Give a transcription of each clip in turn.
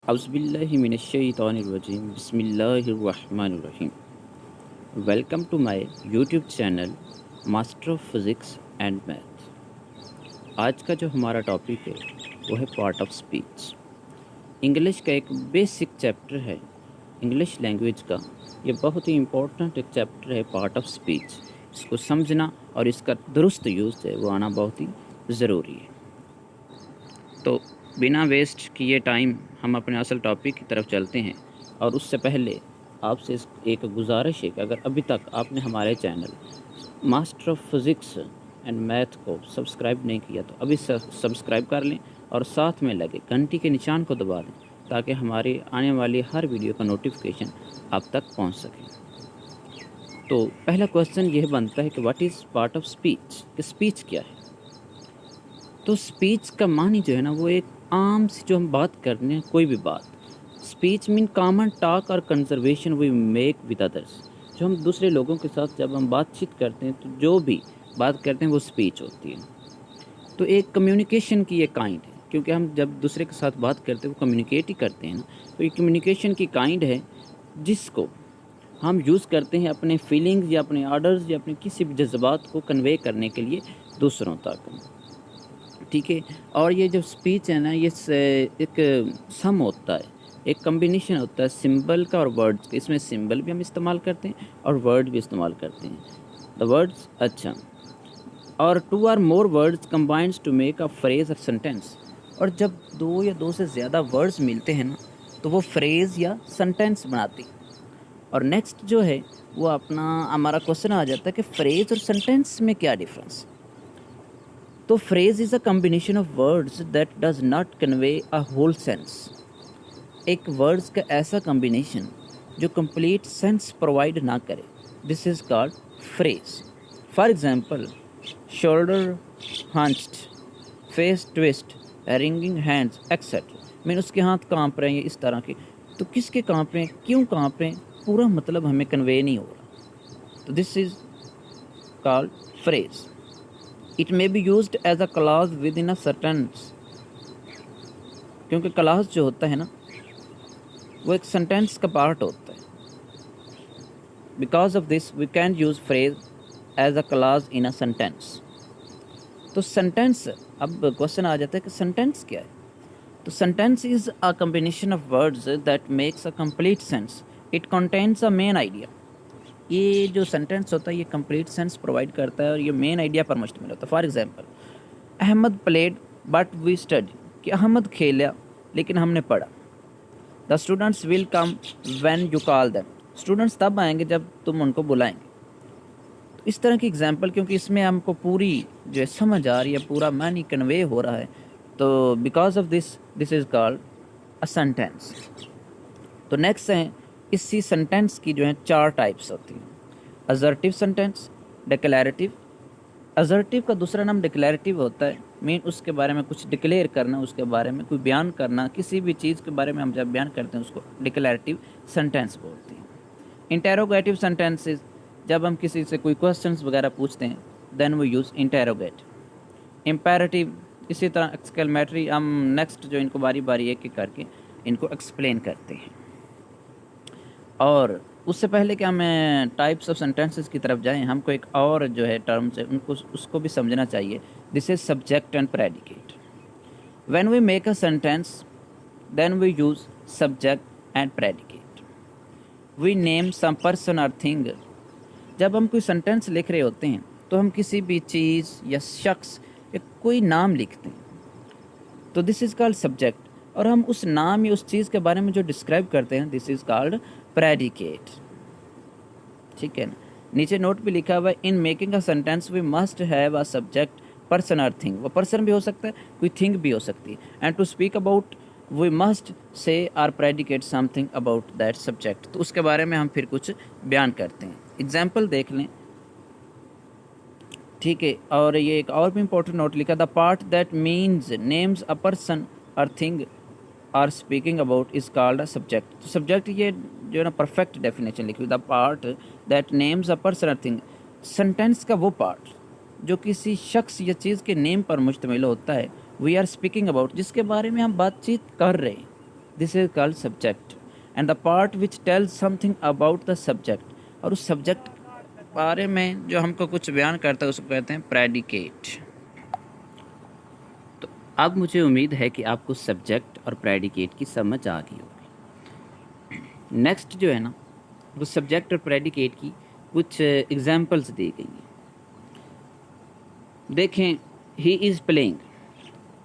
Auzubillahiminash-shaytanir-rajim. Bismillahir-rahmanir-rahim. Welcome to my YouTube channel master of physics and math. आज का जो हमारा टॉपिक है वो है पार्ट ऑफ स्पीच। इंग्लिश का एक बेसिक चैप्टर है, इंग्लिश लैंग्वेज का ये बहुत ही इम्पोर्टेंट एक चैप्टर है पार्ट ऑफ स्पीच। इसको समझना और इसका दुरुस्त यूज़ है वो आना बहुत ही ज़रूरी है। तो बिना वेस्ट किए टाइम हम अपने असल टॉपिक की तरफ चलते हैं। और उससे पहले आपसे एक गुजारिश है कि अगर अभी तक आपने हमारे channel master of physics and math को सब्सक्राइब नहीं किया तो अभी सब्सक्राइब कर लें और साथ में लगे घंटी के निशान को दबा दें ताकि हमारे आने वाली हर वीडियो का नोटिफिकेशन आप तक पहुंच सके। तो पहला क्वेश्चन यह बनता है कि what is part of speech, कि स्पीच क्या है। तो स्पीच का मानी जो है ना वो एक आम सी जो हम बात करते हैं कोई भी बात। स्पीच मीन कॉमन टॉक और conservation we make with others. जो हम दूसरे लोगों के साथ जब हम बातचीत करते हैं तो जो भी बात करते हैं वो स्पीच होती है। तो एक कम्युनिकेशन की ये काइंड है, क्योंकि हम जब दूसरे के साथ बात करते हैं वो कम्युनिकेट ही करते हैं ना। तो ये कम्युनिकेशन की काइंड है जिसको हम यूज़ करते हैं अपने फीलिंग्स या अपने ऑर्डर्स या अपने किसी भी जज्बात को कन्वे करने के लिए दूसरों तक, ठीक है। और ये जो स्पीच है ना ये एक सम होता है, एक कम्बिनेशन होता है सिंबल का और वर्ड्स का। इसमें सिंबल भी हम इस्तेमाल करते हैं और वर्ड भी इस्तेमाल करते हैं। द वर्ड्स अच्छा और two or more words combineds to make a phrase और सेंटेंस। और जब दो या दो से ज़्यादा वर्ड्स मिलते हैं ना तो वो फ्रेज़ या सेंटेंस बनाती। और नेक्स्ट जो है वो अपना हमारा क्वेश्चन आ जाता है कि फ्रेज और सेंटेंस में क्या डिफरेंस। तो phrase is a combination of words that does not convey a whole sense. एक वर्ड्स का ऐसा कम्बिनेशन जो कंप्लीट सेंस प्रोवाइड ना करे, this is called phrase. For example shoulder hunched, face twist, wringing hands etcetera. Mean उसके हाथ कांप रहे हैं इस तरह के। तो किसके कांप रहे हैं, क्यों कांप रहे हैं, पूरा मतलब हमें कन्वे नहीं हो रहा। तो this is called phrase. It may be used as a clause within a sentence, क्योंकि क्लॉज जो होता है ना वो एक सेंटेंस का पार्ट होता है। Because of this we can use phrase as a clause in a sentence. तो सेंटेंस, अब क्वेश्चन आ जाता है कि सेंटेंस क्या है। तो sentence is a combination of words that makes a complete sense. It contains a main idea. ये जो सेंटेंस होता है ये कंप्लीट सेंस प्रोवाइड करता है और ये मेन आइडिया पर मुश्तमिल होता है। For example Ahmad played but we study, कि अहमद खेला लेकिन हमने पढ़ा। The students will come when you call them, students तब आएंगे जब तुम उनको बुलाएंगे। तो इस तरह की एग्जांपल, क्योंकि इसमें हमको पूरी जो है समझ आ रही है, पूरा मानी कन्वे हो रहा है, तो because of this is called a sentence. तो नेक्स्ट है इसी सेंटेंस की जो है 4 टाइप्स होती हैं। Assertive sentence, declarative. असर्टिव का दूसरा नाम डिक्लेरेटिव होता है। मीन उसके बारे में कुछ डिक्लेयर करना, उसके बारे में कोई बयान करना, किसी भी चीज़ के बारे में हम जब बयान करते हैं उसको डिक्लेरेटिव सेंटेंस बोलते हैं। इंटेरोगेटिव सेंटेंसेस, जब हम किसी से कोई क्वेश्चंस वगैरह पूछते हैं then we use interrogate. Imperative, इसी तरह एक्सक्लेमेटरी। हम नेक्स्ट जो इनको बारी बारी एक एक करके इनको एक्सप्लेन करते हैं। और उससे पहले कि हम टाइप्स ऑफ सेंटेंसेस की तरफ जाएं, हमको एक और जो है टर्म्स है उनको उसको भी समझना चाहिए। This is subject and predicate. When we make a sentence then we use subject and predicate. We name some person और थिंग। जब हम कोई सेंटेंस लिख रहे होते हैं तो हम किसी भी चीज़ या शख्स या कोई नाम लिखते हैं, तो दिस इज़ कॉल्ड सब्जेक्ट। और हम उस नाम या उस चीज़ के बारे में जो डिस्क्राइब करते हैं दिस इज़ कॉल्ड प्रेडिकेट, ठीक है ना। नीचे नोट भी लिखा हुआ है in making a sentence we must have a subject person और थिंग। वो पर्सन भी हो सकता है, कोई थिंग भी हो सकती है। And to speak about we must say our predicate something about that subject. तो उसके बारे में हम फिर कुछ बयान करते हैं। एग्जाम्पल देख लें, ठीक है। और ये एक और भी इंपॉर्टेंट नोट लिखा, the part that means names a person और thing are speaking about is called a subject. तो सब्जेक्ट ये जो है ना परफेक्ट डेफिनेशन लिखी, the part that names a person और थिंग। सेंटेंस का वो पार्ट जो किसी शख्स या चीज़ के नेम पर मुश्तमिल होता है, वी आर स्पीकिंग अबाउट, जिसके बारे में हम बातचीत कर रहे हैं। This is called subject and the part which tells something about the subject, और उस सब्जेक्ट बारे में जो हमको कुछ बयान करता है उसको कहते हैं प्रेडिकेट। तो अब मुझे उम्मीद है कि आपको सब्जेक्ट और प्रेडिकेट की समझ आ गई होगी। नेक्स्ट जो है ना, वो सब्जेक्ट और प्रेडिकेट की कुछ एग्जाम्पल्स दी गई हैं। देखें, ही इज़ प्लेइंग,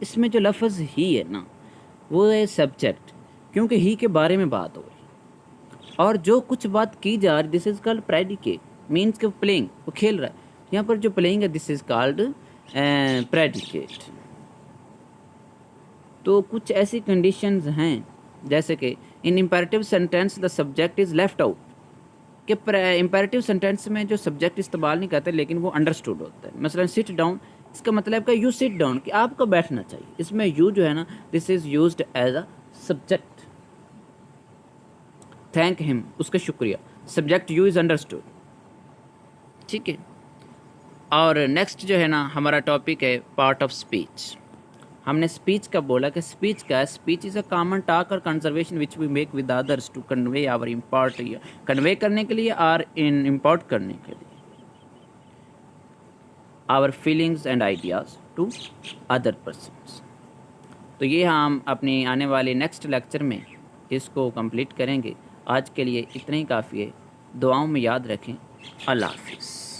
इसमें जो लफ्ज़ ही है ना, वो है सब्जेक्ट, क्योंकि ही के बारे में बात हो रही, और जो कुछ बात की जा रही this is called predicate, means कि प्लेइंग, वो खेल रहा है। यहाँ पर जो प्लेइंग है दिस इज़ कॉल्ड प्रेडिकेट। तो कुछ ऐसी कंडीशंस हैं जैसे कि in imperative sentence the subject is left out, कि इम्पेरेटिव सेंटेंस में जो सब्जेक्ट इस्तेमाल नहीं करते लेकिन वो अंडरस्टूड होता है। मसलन सिट डाउन, इसका मतलब है यू सिट डाउन, कि आपको बैठना चाहिए। इसमें यू जो है ना, this is used as a subject. Thank him, उसका शुक्रिया, सब्जेक्ट यू इज़ अंडरस्टूड। ठीक है। और नेक्स्ट जो है ना, हमारा टॉपिक है पार्ट ऑफ स्पीच। हमने स्पीच का बोला कि स्पीच का, speech is a common talk और conversation which we make with others to convey our import, convey करने के लिए और इन इम्पोर्ट करने के लिए our feelings and ideas to other persons. तो ये हम अपनी आने वाले नेक्स्ट लेक्चर में इसको कंप्लीट करेंगे। आज के लिए इतना ही काफ़ी है। दुआओं में याद रखें। अल्लाह हाफिज़।